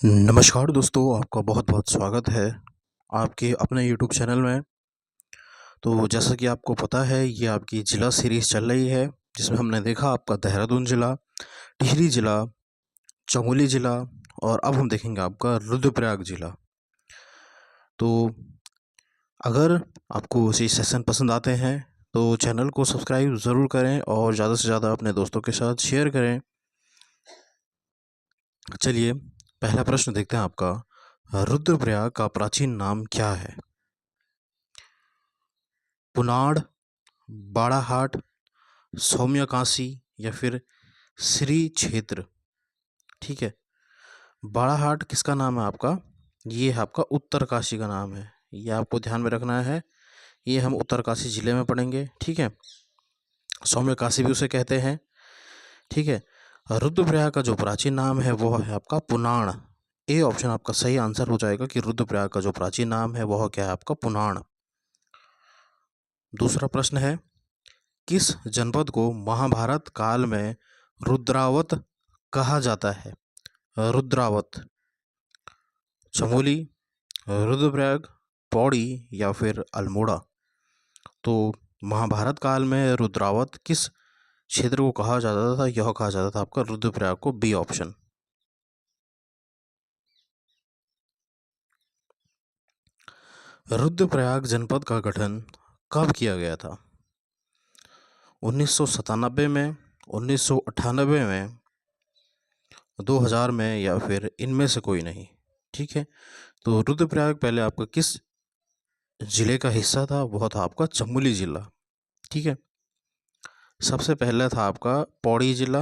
नमस्कार दोस्तों, आपका बहुत-बहुत स्वागत है आपके अपने यूट्यूब चैनल में। तो जैसा कि आपको पता है, ये आपकी ज़िला सीरीज़ चल रही है, जिसमें हमने देखा आपका देहरादून ज़िला, टिहरी ज़िला, चमोली ज़िला और अब हम देखेंगे आपका रुद्रप्रयाग ज़िला। तो अगर आपको ये सेशन पसंद आते हैं, तो चैनल को सब्सक्राइब ज़रूर करें और ज़्यादा से ज़्यादा अपने दोस्तों के साथ शेयर करें। चलिए, पहला प्रश्न देखते हैं आपका, रुद्रप्रयाग का प्राचीन नाम क्या है? पुनाड़, बाड़ाहाट, सौम्यकाशी या फिर श्री क्षेत्र। ठीक है, बाड़ाहाट किसका नाम है आपका? ये है आपका उत्तरकाशी का नाम है। ये आपको ध्यान में रखना है, ये हम उत्तरकाशी जिले में पढ़ेंगे। ठीक है, सौम्यकाशी भी उसे कहते हैं। ठीक है, रुद्रप्रयाग का जो प्राचीन नाम है वो है आपका पुनाड़। ए ऑप्शन आपका सही आंसर हो जाएगा कि रुद्रप्रयाग का जो प्राचीन नाम है वह क्या है आपका? पुनाड़। दूसरा प्रश्न है, किस जनपद को महाभारत काल में रुद्रावत कहा जाता है? रुद्रावत, चमोली, रुद्रप्रयाग, पौड़ी या फिर अल्मोड़ा। तो महाभारत काल में रुद्रावत किस क्षेत्र को कहा जाता था? यह कहा जाता था आपका रुद्रप्रयाग को। B option. रुद्रप्रयाग जनपद का गठन कब किया गया था? 1997 में, 1998 में, 2000 में या फिर इनमें से कोई नहीं। ठीक है, तो रुद्रप्रयाग पहले आपका किस जिले का हिस्सा था? वह था आपका चमोली जिला। ठीक है, सबसे पहले था आपका पौड़ी जिला,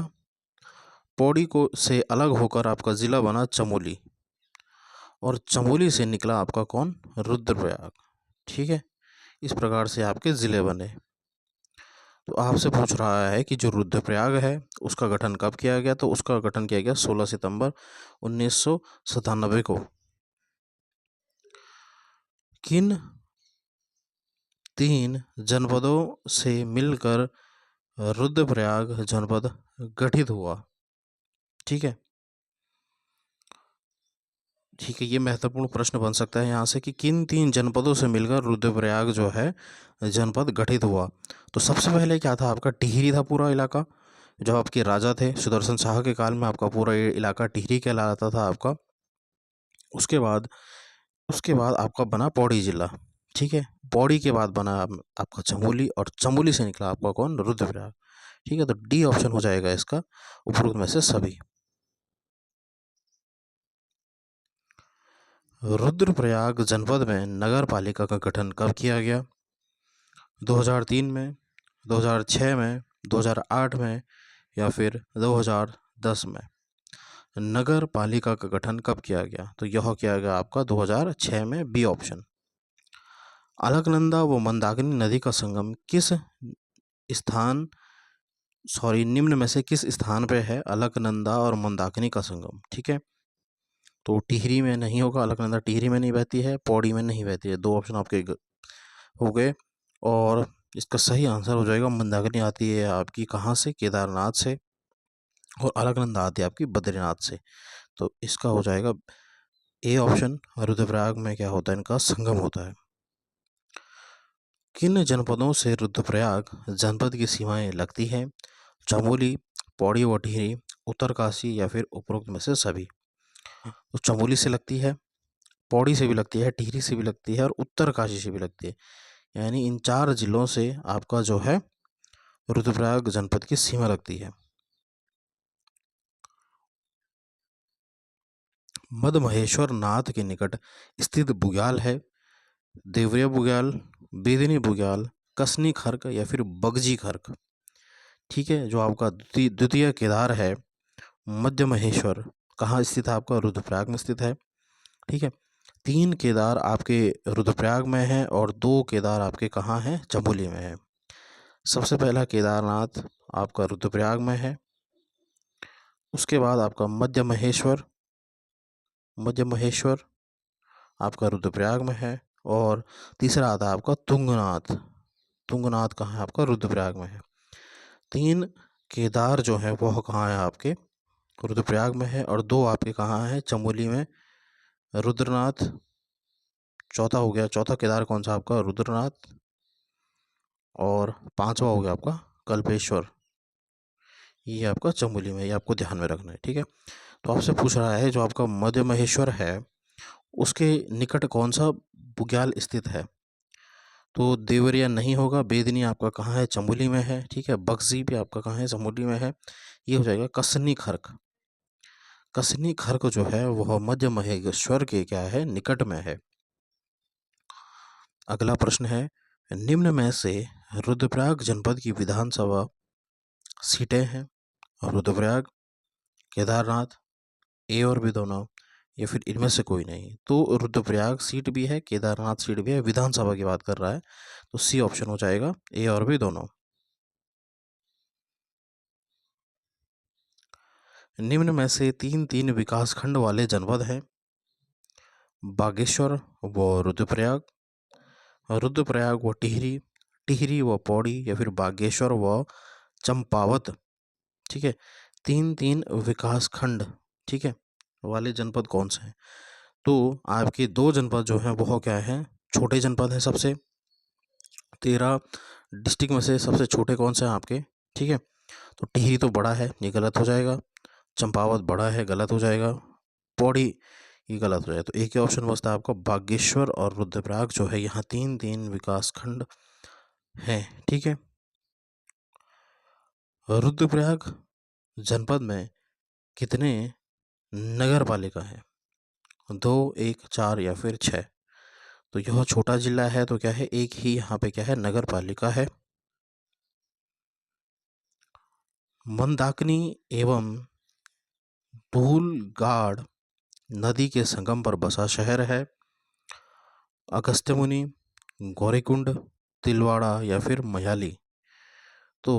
पौड़ी को से अलग होकर आपका ज़िला बना चमोली, और चमोली से निकला आपका कौन? रुद्रप्रयाग। ठीक है, इस प्रकार से आपके ज़िले बने। तो आपसे पूछ रहा है कि जो रुद्रप्रयाग है उसका गठन कब किया गया? तो उसका गठन किया गया 16 सितंबर 1997 को। किन 3 जनपदों से मिलकर रुद्रप्रयाग जनपद गठित हुआ? ठीक है, ठीक है, ये महत्वपूर्ण प्रश्न बन सकता है यहाँ से कि किन 3 जनपदों से मिलकर रुद्रप्रयाग जो है जनपद गठित हुआ? तो सबसे पहले क्या था आपका? टिहरी था पूरा इलाका। जब आपके राजा थे सुदर्शन शाह के काल में आपका पूरा ये इलाका टिहरी कहलाता था आपका। उसके बाद आपका बना पौड़ी जिला। ठीक है, पौड़ी के बाद बना आपका चमोली, और चमोली से निकला आपका कौन? रुद्रप्रयाग। ठीक है, तो डी ऑप्शन हो जाएगा इसका उपरोक्त में से सभी। रुद्रप्रयाग जनपद में नगर पालिका का गठन कब किया गया? 2003 में, 2006 में, 2008 में या फिर 2010 में? नगर पालिका का गठन कब किया गया? तो यह किया गया आपका 2006 में। B option. अलकनंदा व मंदाकिनी नदी का संगम किस स्थान निम्न में से किस स्थान पे है? अलकनंदा और मंदाकिनी का संगम। ठीक है, तो टिहरी में नहीं होगा, अलकनंदा टिहरी में नहीं बहती है, पौड़ी में नहीं बहती है। 2 ऑप्शन आपके हो गए, और इसका सही आंसर हो जाएगा मंदाकिनी आती है आपकी कहाँ से? केदारनाथ से, और अलकनंदा आती है आपकी बद्रीनाथ से। तो इसका हो जाएगा ए ऑप्शन। रुद्रप्रयाग में क्या होता है? इनका संगम होता है। किन जनपदों से रुद्रप्रयाग जनपद की सीमाएं लगती हैं? चमोली, पौड़ी व टिहरी, उत्तरकाशी या फिर उपरोक्त में से सभी? तो चमोली से लगती है, पौड़ी से भी लगती है, टिहरी से भी लगती है और उत्तरकाशी से भी लगती है। यानी इन 4 जिलों से आपका जो है रुद्रप्रयाग जनपद की सीमा लगती है। मदमहेश्वर नाथ के निकट स्थित बुग्याल है देवरिया बुग्याल, बेदिनी बुग्याल, कसनी खर्क या फिर बगजी खर्क। ठीक है, जो आपका द्वितीय केदार है मध्य महेश्वर, कहाँ स्थित है आपका? रुद्रप्रयाग में स्थित है। ठीक है, 3 केदार आपके रुद्रप्रयाग में है और 2 केदार आपके कहाँ हैं? चमोली में है। सबसे पहला केदारनाथ आपका रुद्रप्रयाग में है, उसके बाद आपका मध्य महेश्वर आपका रुद्रप्रयाग में है, और तीसरा आता है आपका तुंगनाथ। तुंगनाथ कहाँ है आपका? रुद्रप्रयाग में है। 3 केदार जो है वह कहाँ है आपके? रुद्रप्रयाग में है, और 2 आपके कहाँ है, चमोली में, रुद्रनाथ। चौथा हो गया, चौथा केदार कौन सा आपका, रुद्रनाथ। और 5वां हो गया आपका कल्पेश्वर, ये आपका चमोली में, ये आपको ध्यान में रखना है, ठीक है। तो आपसे पूछ रहा है जो आपका मध्य महेश्वर है उसके निकट कौन सा बुग्याल स्थित है। तो देवरिया नहीं होगा, बेदनी आपका कहाँ है, चमोली में है, ठीक है। बक्सी भी आपका कहाँ है, चमोली में है। ये हो जाएगा कसनी खर्क। कसनी खर्क जो है वह मध्य महेश्वर के क्या है, निकट में है। अगला प्रश्न है, निम्न में से रुद्रप्रयाग जनपद की विधानसभा सीटें हैं, रुद्रप्रयाग, केदारनाथ, ए और बी दोनों, या फिर इनमें से कोई नहीं। तो रुद्रप्रयाग सीट भी है, केदारनाथ सीट भी है, विधानसभा की बात कर रहा है, तो सी ऑप्शन हो जाएगा, ए और बी दोनों। निम्न में से 3 विकासखंड वाले जनपद हैं, बागेश्वर व रुद्रप्रयाग, रुद्रप्रयाग व टिहरी, टिहरी व पौड़ी, या फिर बागेश्वर व चंपावत, ठीक है। 3 विकासखंड, ठीक है, वाले जनपद कौन से हैं। तो आपके 2 जनपद जो हैं वो क्या हैं, छोटे जनपद हैं सबसे। 13 डिस्ट्रिक्ट में से सबसे छोटे कौन से हैं आपके, ठीक है। तो टिहरी तो बड़ा है, ये गलत हो जाएगा। चंपावत बड़ा है, गलत हो जाएगा। पौड़ी, ये गलत हो जाएगा। तो एक ही ऑप्शन बचता है आपका, बागेश्वर और रुद्रप्रयाग जो है, यहाँ 3 विकास खंड हैं, ठीक है। रुद्रप्रयाग जनपद में कितने नगर पालिका हैं, 2, 1, 4 या फिर 6। तो यह छोटा जिला है, तो क्या है, एक ही यहाँ पे क्या है, नगर पालिका है। मंदाकिनी एवं धूलगाड़ नदी के संगम पर बसा शहर है, अगस्त्यमुनि, गौरीकुंड, तिलवाड़ा या फिर मयाली। तो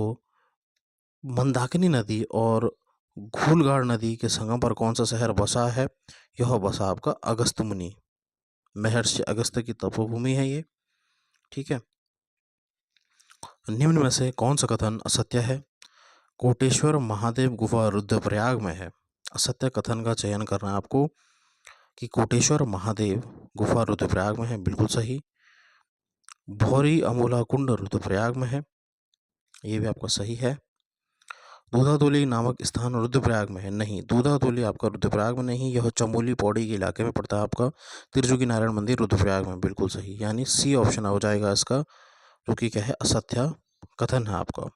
मंदाकिनी नदी और घूलगाड़ नदी के संगम पर कौन सा शहर बसा है, यह बसा आपका अगस्त्यमुनि, महर्षि अगस्त्य की तपोभूमि है ये, ठीक है। निम्न में से कौन सा कथन असत्य है, कोटेश्वर महादेव गुफा रुद्रप्रयाग में है। असत्य कथन का चयन करना है आपको, कि कोटेश्वर महादेव गुफा रुद्रप्रयाग में है, बिल्कुल सही। भौरी अमोला कुंड रुद्रप्रयाग में है, ये भी आपका सही है। दूधातोली नामक स्थान रुद्रप्रयाग में है, नहीं, दूधातोली आपका रुद्रप्रयाग में नहीं, यह चमोली पौड़ी के इलाके में पड़ता है आपका। त्रिजुगी नारायण मंदिर रुद्रप्रयाग में, बिल्कुल सही, यानी सी ऑप्शन हो जाएगा इसका, जो कि क्या है, असत्य कथन है आपका।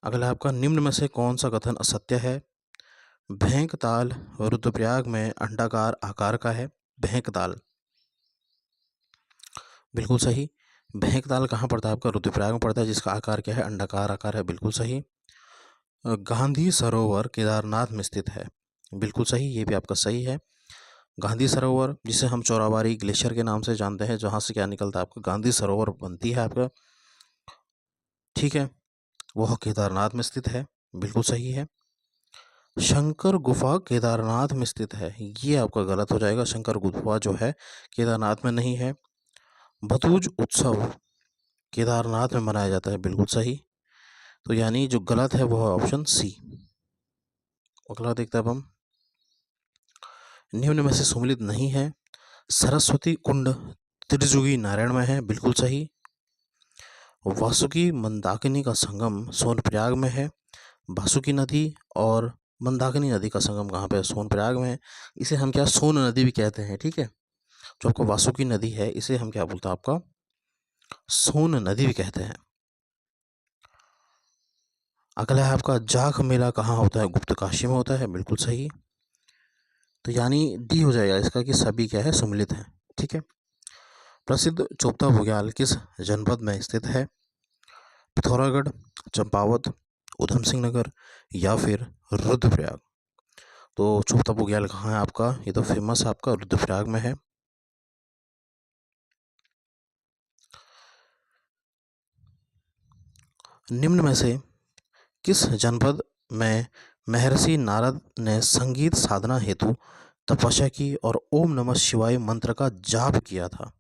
अगला आपका, निम्न में से कौन सा कथन असत्य है। भेंकताल रुद्रप्रयाग में अंडाकार आकार का है, भेंकताल, बिल्कुल सही। भेंकताल कहाँ पड़ता है आपका, रुद्रप्रयाग में पड़ता है, जिसका आकार क्या है, अंडाकार आकार है, बिल्कुल सही। गांधी सरोवर केदारनाथ में स्थित है, बिल्कुल सही, ये भी आपका सही है। गांधी सरोवर, जिसे हम चौराबाड़ी ग्लेशियर के नाम से जानते हैं, जहाँ से क्या निकलता है आपका, गांधी सरोवर बनती है आपका, ठीक है, वह केदारनाथ में स्थित है, बिल्कुल सही है। शंकर गुफा केदारनाथ में स्थित है, ये आपका गलत हो जाएगा, शंकर गुफा जो है केदारनाथ में नहीं है। भतूज उत्सव केदारनाथ में मनाया जाता है, बिल्कुल सही। तो यानी जो गलत है वह ऑप्शन सी। अगला देखते हैं अब हम, निम्न में से सम्मिलित नहीं है। सरस्वती कुंड त्रिजुगी नारायण में है, बिल्कुल सही। वासुकी मंदाकिनी का संगम सोनप्रयाग में है। वासुकी नदी और मंदाकिनी नदी का संगम कहाँ पे है, सोनप्रयाग में है। इसे हम क्या, सोन नदी भी कहते हैं, ठीक है। जो आपको वासुकी नदी है, इसे हम क्या बोलते हैं, आपका सोन नदी भी कहते हैं। अगला है आपका, जाख मेला कहाँ होता है, गुप्त काशी में होता है, बिल्कुल सही। तो यानी डी हो जाएगा इसका, कि सभी क्या है, सम्मिलित है, ठीक है। प्रसिद्ध चोपता बुग्याल किस जनपद में स्थित है, पिथौरागढ़, चंपावत, उधम सिंह नगर या फिर रुद्रप्रयाग। तो चोपता बुग्याल कहाँ है आपका, ये तो फेमस है आपका, रुद्रप्रयाग में है। निम्न में से किस जनपद में महर्षि नारद ने संगीत साधना हेतु तपस्या की और ओम नमः शिवाय मंत्र का जाप किया था,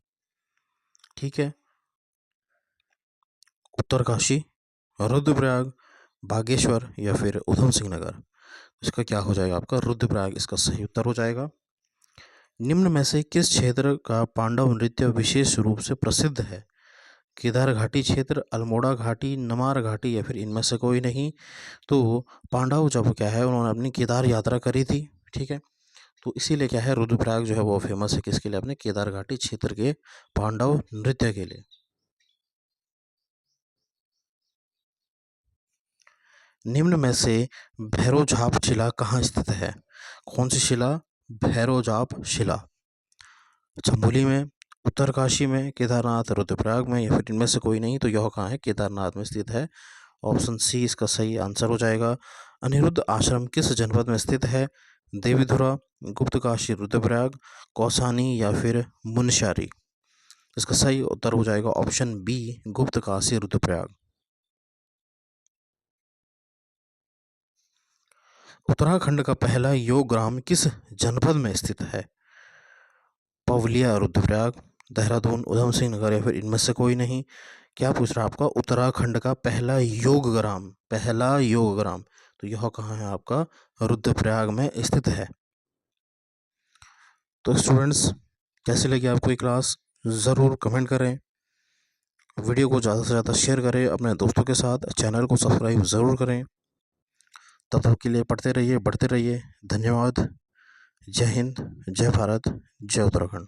ठीक है। उत्तरकाशी, रुद्रप्रयाग, बागेश्वर या फिर उधम सिंह नगर। इसका क्या हो जाएगा आपका रुद्रप्रयाग इसका सही उत्तर हो जाएगा। निम्न में से किस क्षेत्र का पांडव नृत्य विशेष रूप से प्रसिद्ध है? केदार घाटी क्षेत्र, अल्मोड़ा घाटी, नमार घाटी या फिर इनमें से कोई नहीं। तो पांडव जब क्या है उन्होंने अपनी केदार यात्रा करी थी, ठीक है, तो इसीलिए क्या है रुद्रप्रयाग जो है वो फेमस है किसके लिए? अपने केदार घाटी क्षेत्र के पांडव नृत्य के लिए। निम्न में से भैरवझाप शिला कहाँ स्थित है? कौन सी शिला? भैरवझाप शिला। चंबोली में, उत्तरकाशी में, केदारनाथ, रुद्रप्रयाग में या फिर इनमें से कोई नहीं। तो यह कहाँ है? केदारनाथ में स्थित है। ऑप्शन सी इसका सही आंसर हो जाएगा। अनिरुद्ध आश्रम किस जनपद में स्थित है? देवीधुरा, गुप्तकाशी, रुद्रप्रयाग, कौसानी या फिर मुनस्यारी। इसका सही उत्तर हो जाएगा ऑप्शन बी, गुप्तकाशी, रुद्रप्रयाग। उत्तराखंड का पहला योग ग्राम किस जनपद में स्थित है? पवलिया, रुद्रप्रयाग, देहरादून, उधम सिंह नगर या फिर इनमें से कोई नहीं। क्या पूछ रहा है आपका? उत्तराखंड का पहला योग ग्राम, पहला योग ग्राम, तो यह कहाँ है आपका? रुद्रप्रयाग में स्थित है। तो स्टूडेंट्स, कैसे लगी आपको ये क्लास? ज़रूर कमेंट करें, वीडियो को ज़्यादा से ज़्यादा शेयर करें अपने दोस्तों के साथ, चैनल को सब्सक्राइब ज़रूर करें। तब तक के लिए पढ़ते रहिए, बढ़ते रहिए। धन्यवाद। जय हिंद, जय भारत, जय उत्तराखंड।